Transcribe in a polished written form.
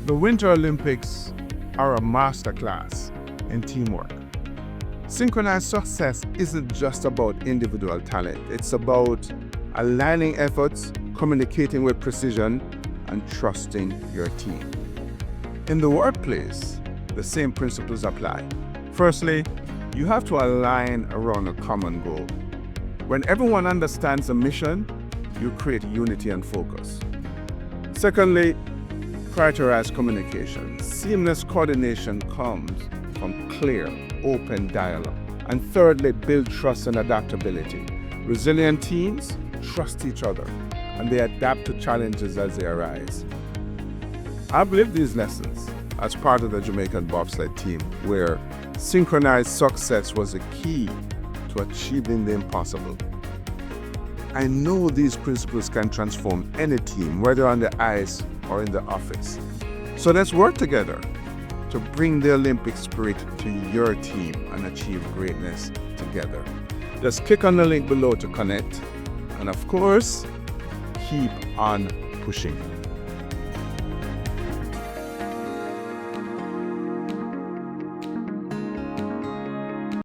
The Winter Olympics are a masterclass in teamwork. Synchronized success isn't just about individual talent. It's about aligning efforts, communicating with precision, and trusting your team. In the workplace, the same principles apply. Firstly, you have to align around a common goal. When everyone understands the mission, you create unity and focus. Secondly, prioritize communication. Seamless coordination comes from clear, open dialogue. And thirdly, build trust and adaptability. Resilient teams trust each other and they adapt to challenges as they arise. I've lived these lessons as part of the Jamaican Bobsled Team, where synchronized success was the key to achieving the impossible. I know these principles can transform any team, whether on the ice or in the office. So let's work together to bring the Olympic spirit to your team and achieve greatness together. Just click on the link below to connect. And of course, keep on pushing.